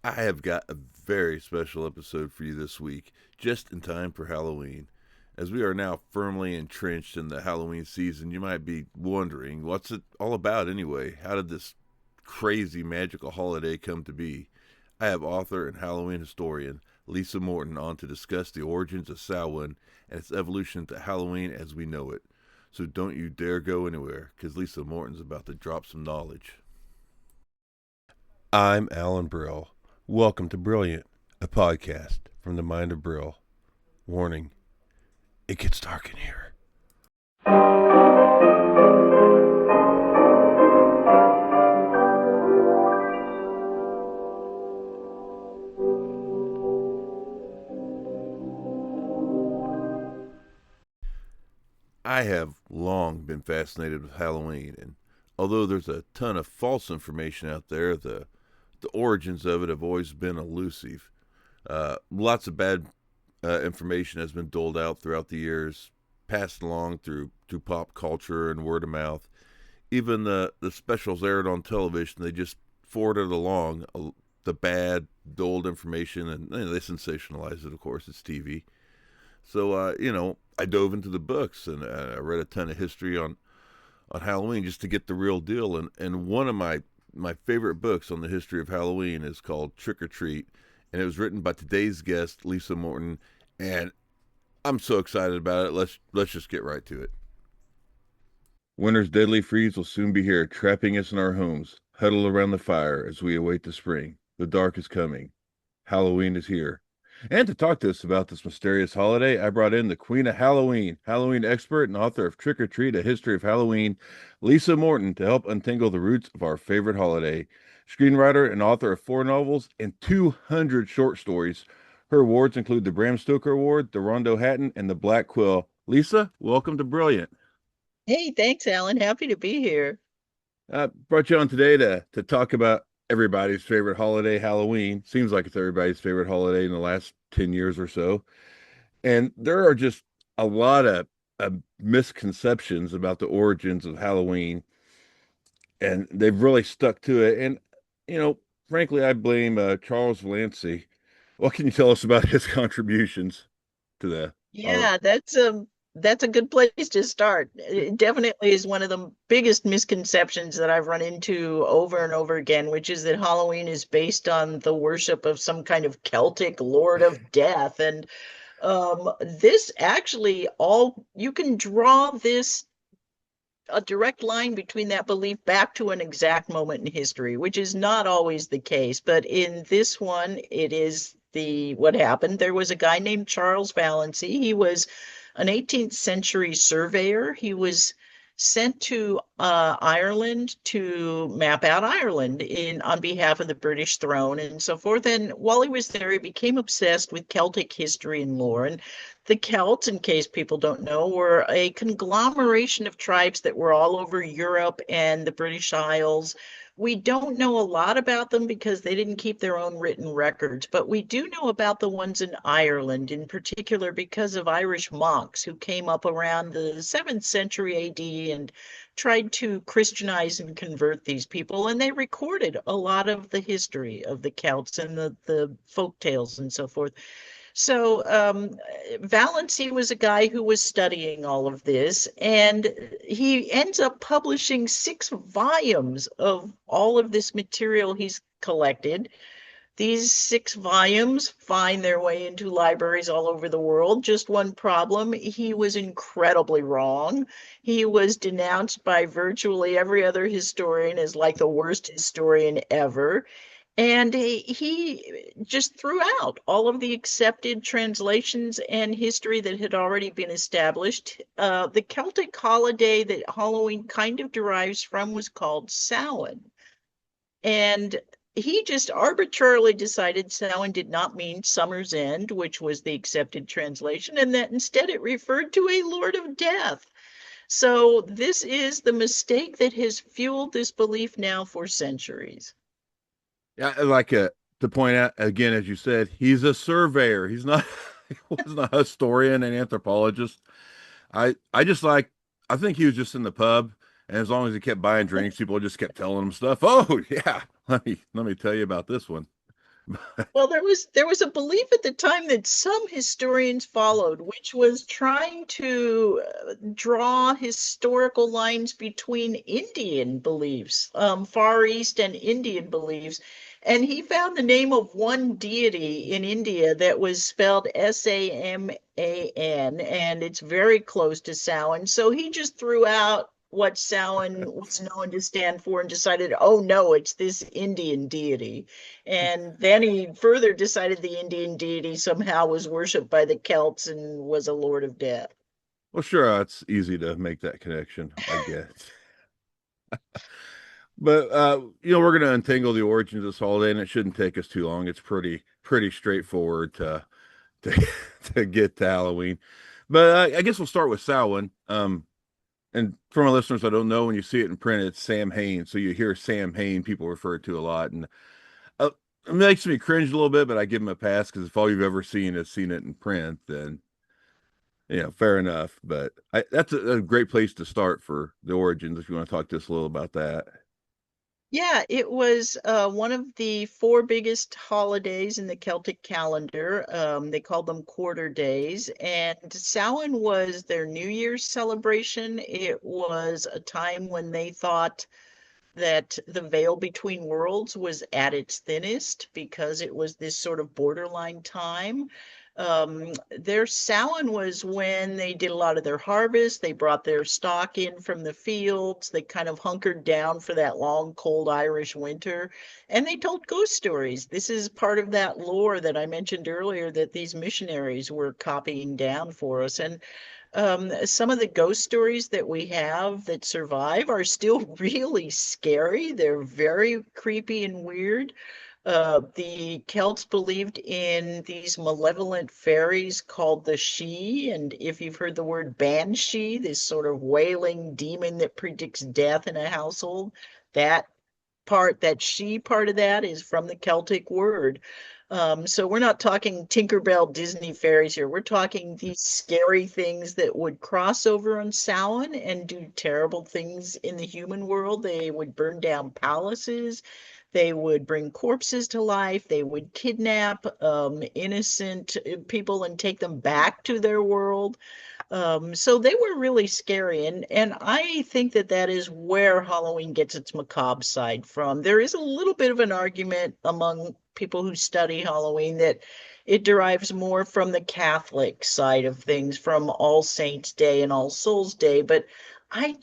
I have got a very special episode for you this week, just in time for Halloween. As we are now firmly entrenched in the Halloween season, you might be wondering, what's it all about anyway? How did this crazy magical holiday come to be? I have author and Halloween historian Lisa Morton on to discuss the origins of Samhain and its evolution to Halloween as we know it. So don't you dare go anywhere, because Lisa Morton's about to drop some knowledge. I'm Alan Brill. Welcome to Brilliant, a podcast from the mind of Brill. Warning, it gets dark in here. I have long been fascinated with Halloween, and although there's a ton of false information out there, the origins of it have always been elusive. Lots of bad information has been doled out throughout the years, passed along through pop culture and word of mouth. Even the specials aired on television, they just forwarded along the bad, doled information, and they sensationalize it. Of course, it's TV. So I dove into the books and I read a ton of history on Halloween just to get the real deal. And one of my favorite books on the history of Halloween is called Trick or Treat, and it was written by today's guest, Lisa Morton. And I'm so excited about it. Let's just get right to it. Winter's deadly freeze will soon be here, trapping us in our homes. Huddle around the fire as we await the spring. The dark is coming. Halloween is here. And to talk to us about this mysterious holiday, I brought in the Queen of Halloween, Halloween expert and author of Trick or Treat, A History of Halloween, Lisa Morton, to help untangle the roots of our favorite holiday. Screenwriter and author of 4 novels and 200 short stories. Her awards include the Bram Stoker Award, the Rondo Hatton, and the Black Quill. Lisa, welcome to Brilliant. Hey, thanks, Alan. Happy to be here. Brought you on today to talk about everybody's favorite holiday, Halloween. Seems like it's everybody's favorite holiday in the last 10 years or so. And there are just a lot of misconceptions about the origins of Halloween, and they've really stuck to it. And, frankly, I blame Charles Lancy. What can you tell us about his contributions to the our Yeah, that's a good place to start. It definitely is one of the biggest misconceptions that I've run into over and over again, which is that Halloween is based on the worship of some kind of Celtic Lord of Death. And this actually all you can draw this a direct line between that belief back to an exact moment in history, which is not always the case. But in this one, it is the what happened. There was a guy named Charles Valency. He was an 18th century surveyor. He was sent to Ireland to map out Ireland in on behalf of the British throne and so forth. And while he was there, he became obsessed with Celtic history and lore. And the Celts, in case people don't know, were a conglomeration of tribes that were all over Europe and the British Isles. We don't know a lot about them because they didn't keep their own written records, but we do know about the ones in Ireland, in particular because of Irish monks who came up around the 7th century AD and tried to Christianize and convert these people. And they recorded a lot of the history of the Celts and the folk tales and so forth. So Valency was a guy who was studying all of this, and he ends up publishing 6 volumes of all of this material he's collected. These 6 volumes find their way into libraries all over the world. Just one problem, he was incredibly wrong. He was denounced by virtually every other historian as like the worst historian ever. And he just threw out all of the accepted translations and history that had already been established. The Celtic holiday that Halloween kind of derives from was called Samhain. And he just arbitrarily decided Samhain did not mean summer's end, which was the accepted translation, and that instead it referred to a Lord of Death. So this is the mistake that has fueled this belief now for centuries. Yeah, I like to point out again, as you said, he's a surveyor. He's not he was not a historian and anthropologist. I just like I think he was just in the pub, and as long as he kept buying drinks, people just kept telling him stuff. Oh yeah, let me tell you about this one. Well, there was a belief at the time that some historians followed, which was trying to draw historical lines between Indian beliefs, Far East and Indian beliefs. And he found the name of one deity in India that was spelled Saman, and it's very close to Samhain. So he just threw out what Samhain was known to stand for and decided, oh no, it's this Indian deity. And then he further decided the Indian deity somehow was worshipped by the Celts and was a lord of death. Well, sure, it's easy to make that connection, I guess. But we're going to untangle the origins of this holiday, and it shouldn't take us too long. It's pretty straightforward to to get to Halloween. But I guess we'll start with Samhain. And for my listeners, I don't know, when you see it in print, it's Sam Hain. So you hear Sam Hain, people refer to a lot, and uh, it makes me cringe a little bit, but I give him a pass because if all you've ever seen is seen it in print, then fair enough. But that's a great place to start for the origins. If you want to talk to us a little about that. Yeah, it was one of the four biggest holidays in the Celtic calendar. They called them quarter days, and Samhain was their New Year's celebration. It was a time when they thought that the veil between worlds was at its thinnest because it was this sort of borderline time. Their Samhain was when they did a lot of their harvest. They brought their stock in from the fields. They kind of hunkered down for that long, cold Irish winter. And they told ghost stories. This is part of that lore that I mentioned earlier that these missionaries were copying down for us. And some of the ghost stories that we have that survive are still really scary. They're very creepy and weird. The Celts believed in these malevolent fairies called the Sidhe, and if you've heard the word banshee, this sort of wailing demon that predicts death in a household, that that she part of that is from the Celtic word. So we're not talking Tinkerbell Disney fairies here. We're talking these scary things that would cross over on Samhain and do terrible things in the human world. They would burn down palaces. They would bring corpses to life. They would kidnap innocent people and take them back to their world. So they were really scary, and I think that that is where Halloween gets its macabre side from. There is a little bit of an argument among people who study Halloween that it derives more from the Catholic side of things, from All Saints' Day and All Souls' Day, but I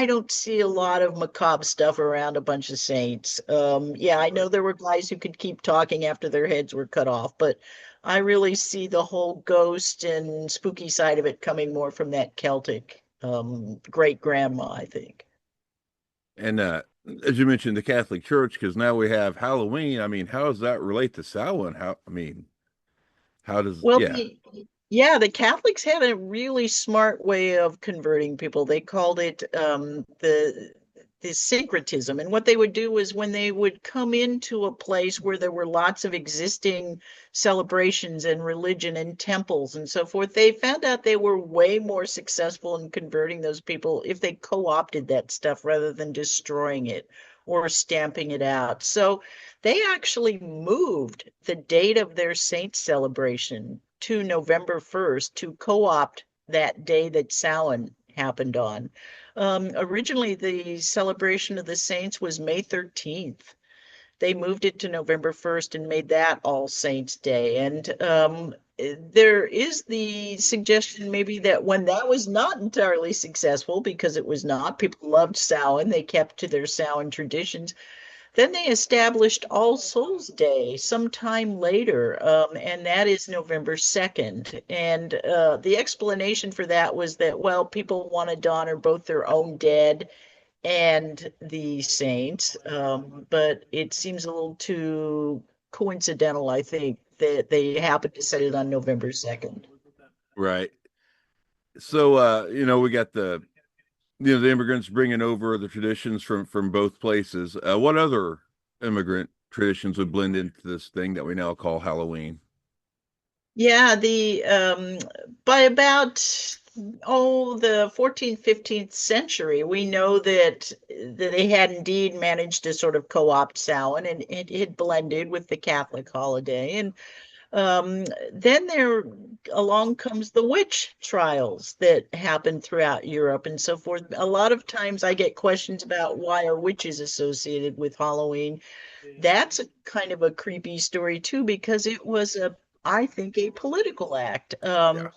don't see a lot of macabre stuff around a bunch of saints. Yeah, I know there were guys who could keep talking after their heads were cut off, but I really see the whole ghost and spooky side of it coming more from that Celtic great grandma, I think. And as you mentioned, the Catholic Church, because now we have Halloween. I mean, how does that relate to Samhain? How does, Well, yeah. yeah, the Catholics had a really smart way of converting people. They called it the syncretism. And what they would do is when they would come into a place where there were lots of existing celebrations and religion and temples and so forth, they found out they were way more successful in converting those people if they co-opted that stuff rather than destroying it or stamping it out. So they actually moved the date of their saint celebration to November 1st to co-opt that day that Samhain happened on. Originally, the celebration of the saints was May 13th. They moved it to November 1st and made that All Saints' Day. And there is the suggestion maybe that when that was not entirely successful, because it was not, people loved Samhain, they kept to their Samhain traditions, then they established All Souls Day sometime later, and that is November 2nd. And the explanation for that was that, well, people wanted to honor both their own dead and the saints, but it seems a little too coincidental, I think, that they happened to set it on November 2nd. Right. So, we got the immigrants bringing over the traditions from both places. What other immigrant traditions would blend into this thing that we now call Halloween? Yeah, the by about the 14th, 15th century, we know that they had indeed managed to sort of co-opt Samhain, and it had blended with the Catholic holiday. And then there along comes the witch trials that happen throughout Europe and so forth. A lot of times I get questions about why are witches associated with Halloween. That's a kind of a creepy story too, because it was I think, a political act. Yeah.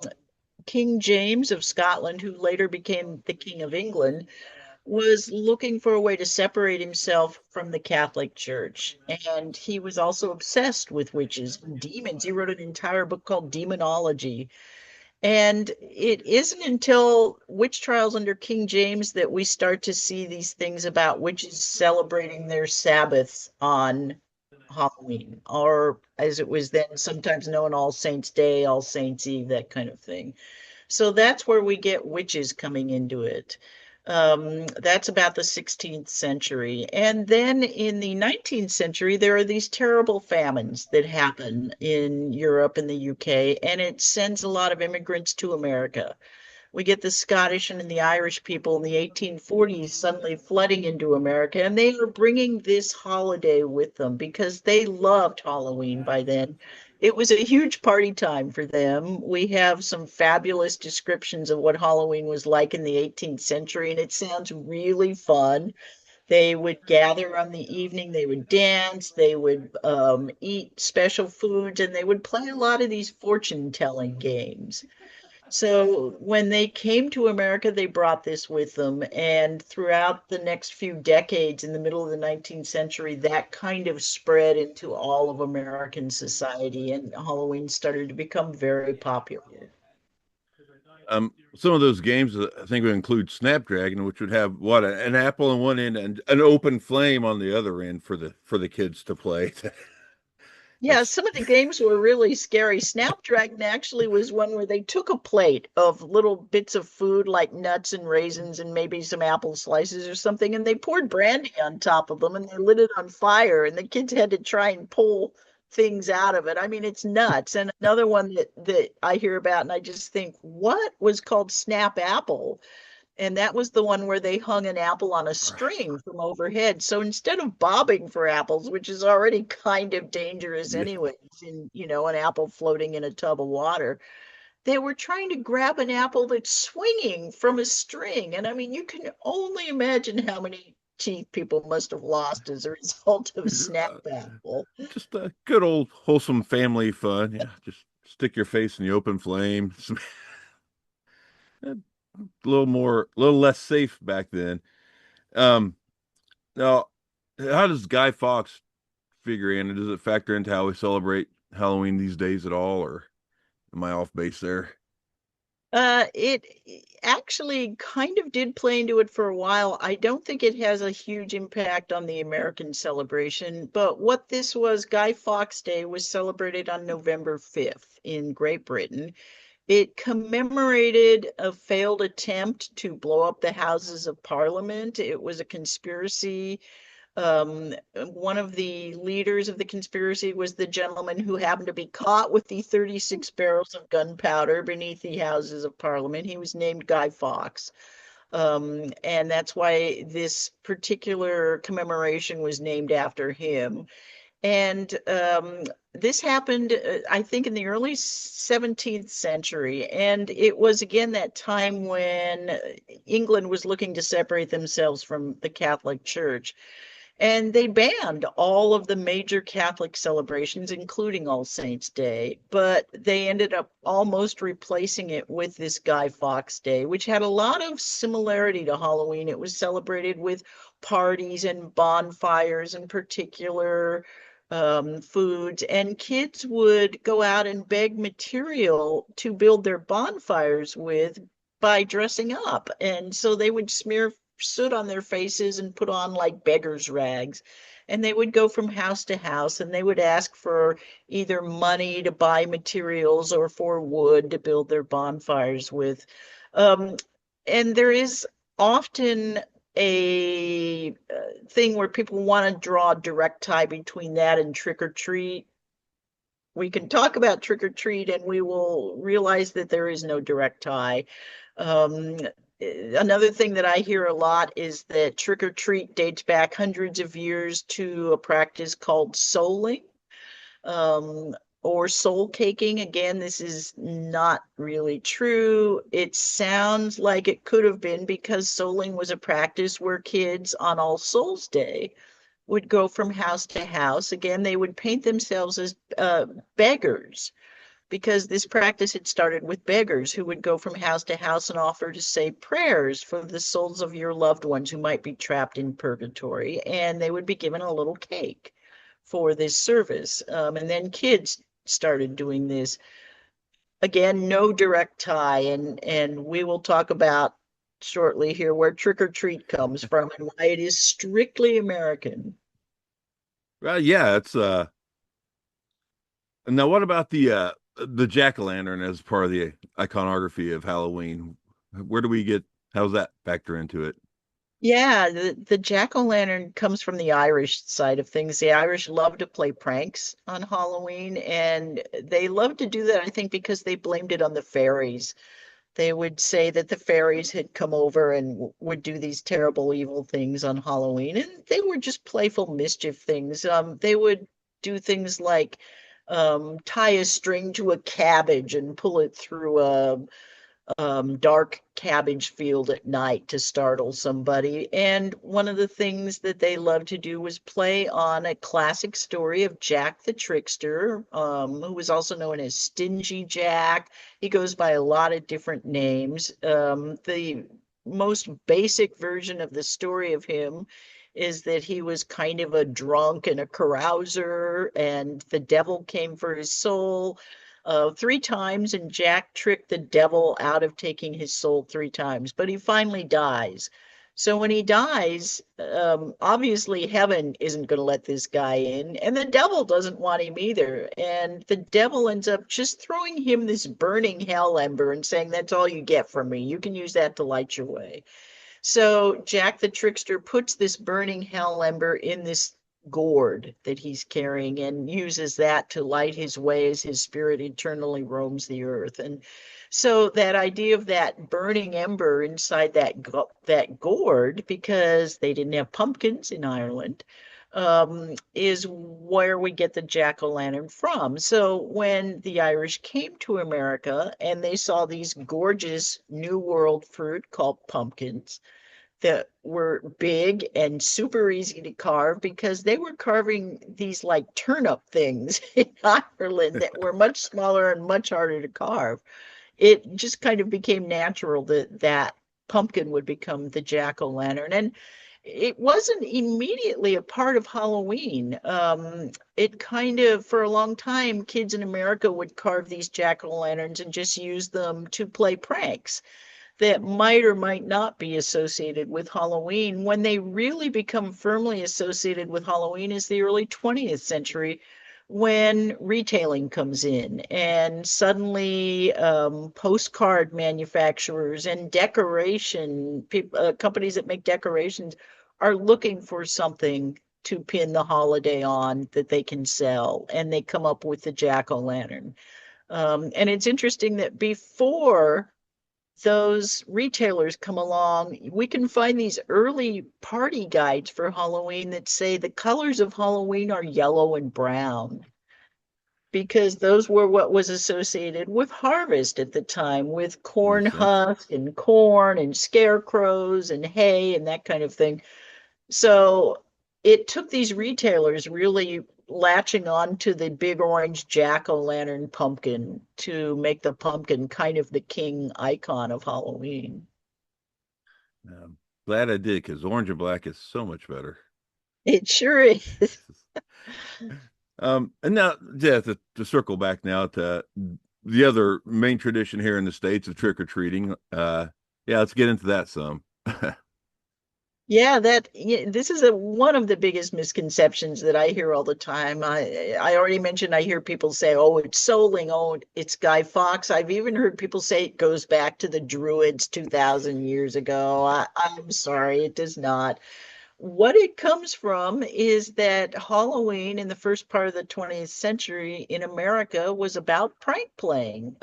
King James of Scotland, who later became the King of England, was looking for a way to separate himself from the Catholic Church. And he was also obsessed with witches and demons. He wrote an entire book called Demonology. And it isn't until witch trials under King James that we start to see these things about witches celebrating their Sabbaths on Halloween, or as it was then sometimes known, All Saints' Day, All Saints' Eve, that kind of thing. So that's where we get witches coming into it. That's about the 16th century. And then in the 19th century, there are these terrible famines that happen in Europe and the UK, and it sends a lot of immigrants to America. We get the Scottish and the Irish people in the 1840s suddenly flooding into America, and they are bringing this holiday with them because they loved Halloween by then. It was a huge party time for them. We have some fabulous descriptions of what Halloween was like in the 18th century, and it sounds really fun. They would gather on the evening, they would dance, they would eat special foods, and they would play a lot of these fortune telling games. So when they came to America, they brought this with them. And throughout the next few decades, in the middle of the 19th century, that kind of spread into all of American society, and Halloween started to become very popular. Some of those games I think would include Snapdragon, which would have what an apple on one end and an open flame on the other end for the kids to play. Yeah, That's some of the games were really scary. Snapdragon actually was one where they took a plate of little bits of food like nuts and raisins and maybe some apple slices or something, and they poured brandy on top of them and they lit it on fire, and the kids had to try and pull things out of it. I mean, it's nuts. And another one that I hear about, and I just think, what was called Snap Apple? And that was the one where they hung an apple on a string from overhead. So instead of bobbing for apples, which is already kind of dangerous yeah, anyways, in, an apple floating in a tub of water, they were trying to grab an apple that's swinging from a string. And I mean, you can only imagine how many teeth people must have lost as a result of Snap Apple. just a good old wholesome family fun. Yeah, just stick your face in the open flame. A little less safe back then. Um, Now, how does Guy Fawkes figure in? Does it factor into how we celebrate Halloween these days at all, or am I off base there? It actually kind of did play into it for a while. I don't think it has a huge impact on the American celebration, but what this was, Guy Fawkes Day was celebrated on November 5th in Great Britain. It commemorated a failed attempt to blow up the Houses of Parliament. It was a conspiracy. One of the leaders of the conspiracy was the gentleman who happened to be caught with the 36 barrels of gunpowder beneath the Houses of Parliament. He was named Guy Fawkes. And that's why this particular commemoration was named after him. And this happened, I think, in the early 17th century. And it was again that time when England was looking to separate themselves from the Catholic Church. And they banned all of the major Catholic celebrations, including All Saints' Day, but they ended up almost replacing it with this Guy Fawkes Day, which had a lot of similarity to Halloween. It was celebrated with parties and bonfires and particular foods, and kids would go out and beg material to build their bonfires with by dressing up. And so they would smear soot on their faces and put on like beggars' rags. And they would go from house to house and they would ask for either money to buy materials or for wood to build their bonfires with. Um, and there is often a thing where people want to draw a direct tie between that and trick or treat, we can talk about trick or treat and we will realize that there is no direct tie. Um, Another thing that I hear a lot is that trick or treat dates back hundreds of years to a practice called souling, um, or soul caking. Again, this is not really true. It sounds like it could have been because souling was a practice where kids on All Souls Day would go from house to house. Again, they would paint themselves as beggars because this practice had started with beggars who would go from house to house and offer to say prayers for the souls of your loved ones who might be trapped in purgatory. And they would be given a little cake for this service. And then kids started doing this. Again, no direct tie. And we will talk about shortly here where trick or treat comes from and why it is strictly American. Well, yeah, it's now what about the jack-o'-lantern as part of the iconography of Halloween? Where do we get how's that factor into it? Yeah, the jack-o'-lantern comes from the Irish side of things. The Irish love to play pranks on Halloween, and they love to do that, I think, because they blamed it on the fairies. They would say that the fairies had come over and would do these terrible, evil things on Halloween, and they were just playful mischief things. They would do things like tie a string to a cabbage and pull it through a dark cabbage field at night to startle somebody. And one of the things that they loved to do was play on a classic story of Jack the Trickster, who was also known as Stingy Jack. He goes by a lot of different names. The most basic version of the story of him is that he was kind of a drunk and a carouser, and the devil came for his soul three times, and Jack tricked the devil out of taking his soul three times, but he finally dies. So when he dies, obviously heaven isn't going to let this guy in, and the devil doesn't want him either. And the devil ends up just throwing him this burning hell ember and saying, "That's all you get from me. You can use that to light your way." So Jack the Trickster puts this burning hell ember in this gourd that he's carrying and uses that to light his way as his spirit eternally roams the earth. And so that idea of that burning ember inside that gourd, because they didn't have pumpkins in Ireland, is where we get the jack-o'-lantern from. So when the Irish came to America and they saw these gorgeous New World fruit called pumpkins, that were big and super easy to carve because they were carving these like turnip things in Ireland that were much smaller and much harder to carve. It just kind of became natural that that pumpkin would become the jack-o'-lantern. And it wasn't immediately a part of Halloween. It kind of, for a long time, kids in America would carve these jack-o'-lanterns and just use them to play pranks that might or might not be associated with Halloween. When they really become firmly associated with Halloween is the early 20th century when retailing comes in and suddenly postcard manufacturers and companies that make decorations are looking for something to pin the holiday on that they can sell, and they come up with the jack-o'-lantern. And it's interesting that before those retailers come along, we can find these early party guides for Halloween that say the colors of Halloween are yellow and brown because those were what was associated with harvest at the time, with corn Makes sense. husk and corn and scarecrows and hay and that kind of thing. So it took these retailers really latching on to the big orange jack-o'-lantern pumpkin to make the pumpkin kind of the king icon of Halloween. Glad I did because orange and black is so much better. It sure is. And now, yeah, to circle back now to the other main tradition here in the States of trick or treating. Yeah, let's get into that some. Yeah, this is one of the biggest misconceptions that I hear all the time. I already mentioned I hear people say, "Oh, it's souling, oh, it's Guy Fawkes." I've even heard people say it goes back to the Druids 2,000 years ago. I'm sorry, it does not. What it comes from is that Halloween in the first part of the 20th century in America was about prank playing.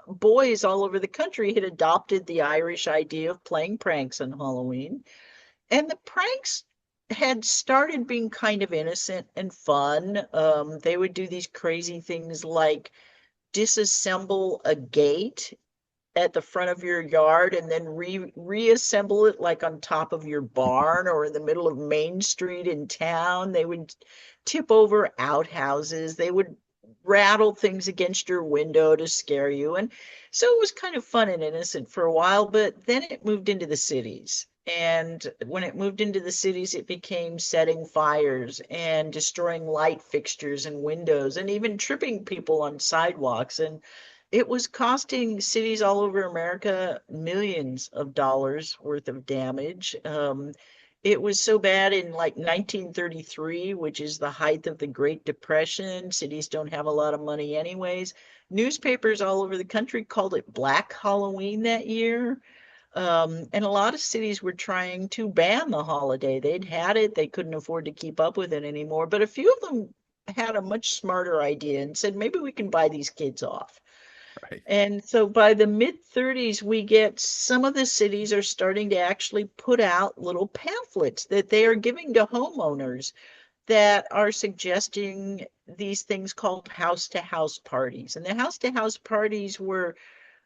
Boys all over the country had adopted the Irish idea of playing pranks on Halloween, and the pranks had started being kind of innocent and fun. They would do these crazy things like disassemble a gate at the front of your yard and then reassemble it like on top of your barn or in the middle of Main Street in town. They would tip over outhouses. They would rattle things against your window to scare you. And so it was kind of fun and innocent for a while, but then it moved into the cities. And when it moved into the cities, it became setting fires and destroying light fixtures and windows and even tripping people on sidewalks. And it was costing cities all over America millions of dollars worth of damage. It was so bad in like 1933, which is the height of the Great Depression. Cities don't have a lot of money anyways. Newspapers all over the country called it Black Halloween that year. And a lot of cities were trying to ban the holiday. They'd had it, they couldn't afford to keep up with it anymore. But a few of them had a much smarter idea and said, maybe we can buy these kids off. Right. And so by the mid 30s, we get some of the cities are starting to actually put out little pamphlets that they are giving to homeowners that are suggesting these things called house to house parties. And the house to house parties were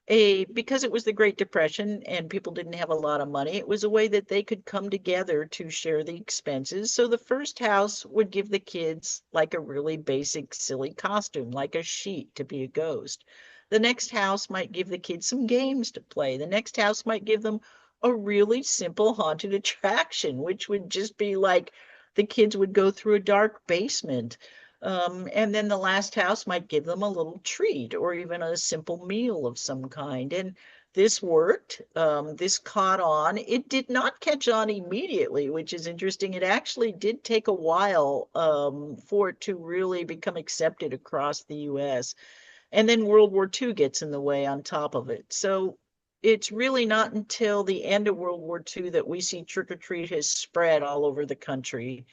because it was the Great Depression and people didn't have a lot of money, it was a way that they could come together to share the expenses. So the first house would give the kids like a really basic, silly costume, like a sheet to be a ghost. The next house might give the kids some games to play. The next house might give them a really simple haunted attraction, which would just be like the kids would go through a dark basement. And then the last house might give them a little treat or even a simple meal of some kind. And this worked. This caught on. It did not catch on immediately, which is interesting. It actually did take a while for it to really become accepted across the US. And then World War II gets in the way on top of it. So it's really not until the end of World War II that we see trick or treat has spread all over the country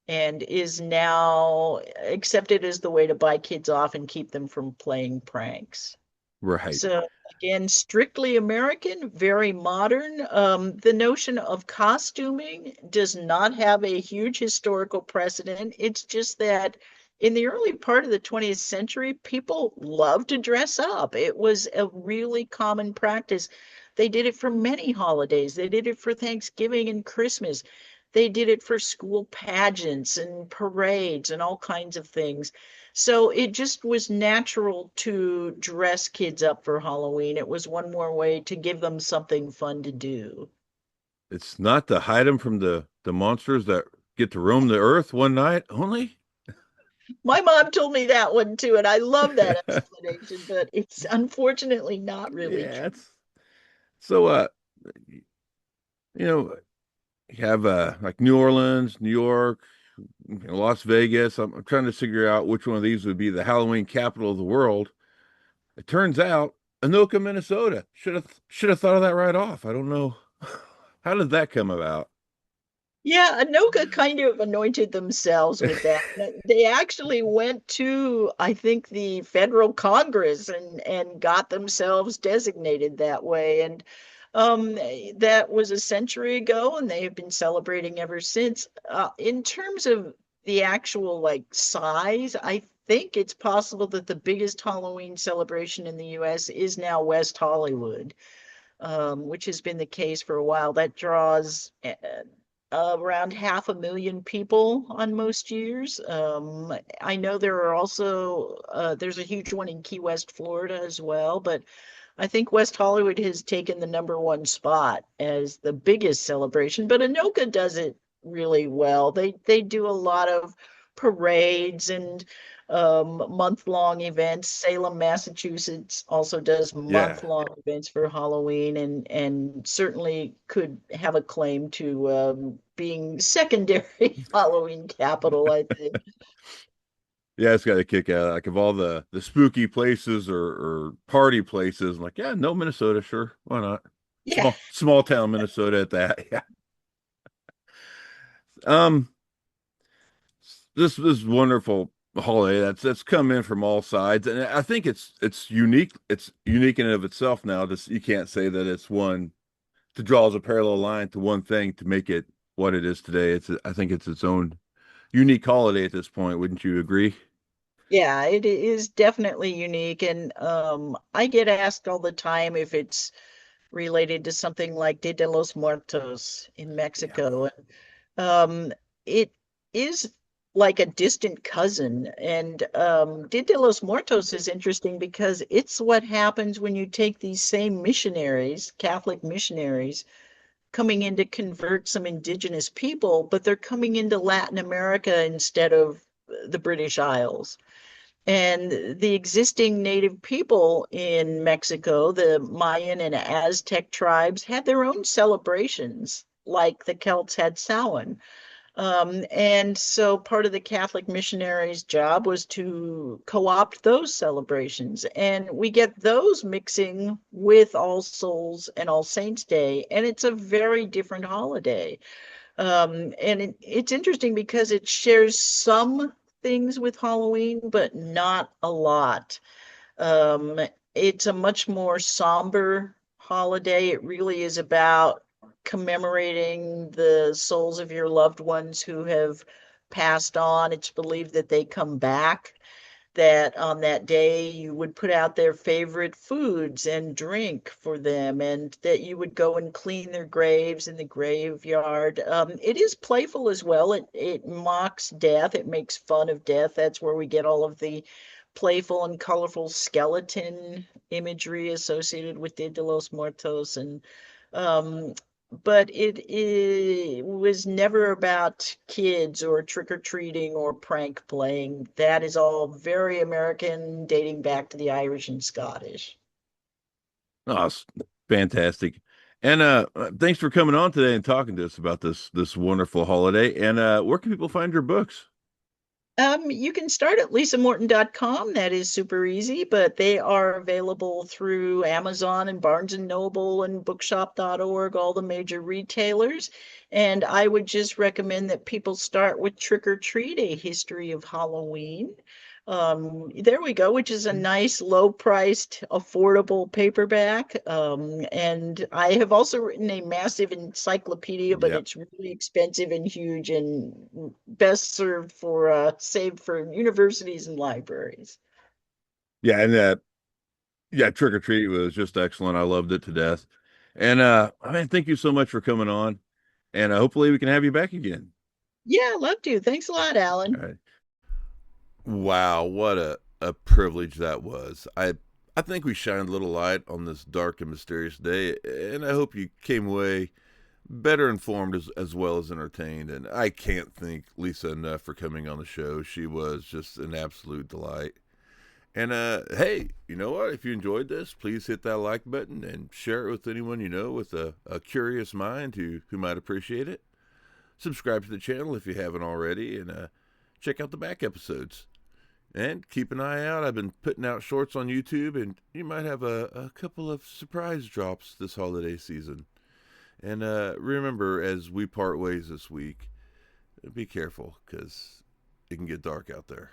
and is now accepted as the way to buy kids off and keep them from playing pranks. Right. So again, strictly American, very modern. The notion of costuming does not have a huge historical precedent. It's just that in the early part of the 20th century, people loved to dress up. It was a really common practice. They did it for many holidays. They did it for Thanksgiving and Christmas. They did it for school pageants and parades and all kinds of things. So it just was natural to dress kids up for Halloween. It was one more way to give them something fun to do. It's not to hide them from the monsters that get to roam the earth one night only. My mom told me that one too, and I love that explanation, but it's unfortunately not really Yeah, true. it's so you know, you have like New Orleans, New York, Las Vegas. I'm trying to figure out which one of these would be the Halloween capital of the world. It turns out Anoka, Minnesota. Should have thought of that right off. I don't know. How did that come about? Yeah, Anoka kind of anointed themselves with that. They actually went to, I think, the federal Congress and got themselves designated that way. And that was a century ago, and they have been celebrating ever since. In terms of the actual like size, I think it's possible that the biggest Halloween celebration in the US is now West Hollywood, which has been the case for a while. That draws around 500,000 people on most years. I know there are also there's a huge one in Key West, Florida as well, but I think West Hollywood has taken the number one spot as the biggest celebration. But Anoka does it really well. They do a lot of parades and month-long events. Salem, Massachusetts also does Yeah. month-long events for Halloween and certainly could have a claim to being secondary Halloween capital, I think. Yeah, it's got a kick out. Like of all the spooky places or party places, I'm like, yeah, no Minnesota, sure, why not? Yeah. Small town Minnesota at that. Yeah. Um, this wonderful holiday that's come in from all sides, and I think it's unique. It's unique in and of itself now. Just you can't say that it's one to draw as a parallel line to one thing to make it what it is today. I think it's its own unique holiday at this point. Wouldn't you agree? Yeah, it is definitely unique. And I get asked all the time if it's related to something like Dia de los Muertos in Yeah. Mexico. Um, it is like a distant cousin. And Dia de los Muertos is interesting because it's what happens when you take these same missionaries, Catholic missionaries, coming in to convert some indigenous people, but they're coming into Latin America instead of the British Isles. And the existing native people in Mexico, the Mayan and Aztec tribes, had their own celebrations, like the Celts had Samhain. And so part of the Catholic missionaries' job was to co-opt those celebrations. And we get those mixing with All Souls and All Saints Day. And it's a very different holiday. And it's interesting because it shares some things with Halloween, but not a lot. Um, it's a much more somber holiday. It really is about commemorating the souls of your loved ones who have passed on. It's believed that they come back, that on that day you would put out their favorite foods and drink for them, and that you would go and clean their graves in the graveyard. It is playful as well. It mocks death. It makes fun of death. That's where we get all of the playful and colorful skeleton imagery associated with Dia de los Muertos. And um, but it was never about kids or trick-or-treating or prank playing. That is all very American, dating back to the Irish and Scottish. Oh, it's fantastic. And thanks for coming on today and talking to us about this wonderful holiday. And where can people find your books? You can start at lisamorton.com. That is super easy, but they are available through Amazon and Barnes and Noble and bookshop.org, all the major retailers. And I would just recommend that people start with Trick or Treat, A History of Halloween. There we go, which is a nice, low-priced, affordable paperback. And I have also written a massive encyclopedia, but Yeah. it's really expensive and huge and best served for saved for universities and libraries. Yeah, and yeah, Trick or Treat was just excellent. I loved it to death. And I mean, thank you so much for coming on. And hopefully we can have you back again. Yeah, love to. Thanks a lot, All Alan. right. Wow, what a privilege that was. I think we shined a little light on this dark and mysterious day, and I hope you came away better informed as well as entertained. And I can't thank Lisa enough for coming on the show. She was just an absolute delight. And hey, you know what? If you enjoyed this, please hit that like button and share it with anyone you know with a curious mind who might appreciate it. Subscribe to the channel if you haven't already, and check out the back episodes. And keep an eye out. I've been putting out shorts on YouTube, and you might have a couple of surprise drops this holiday season. And remember, as we part ways this week, be careful because it can get dark out there.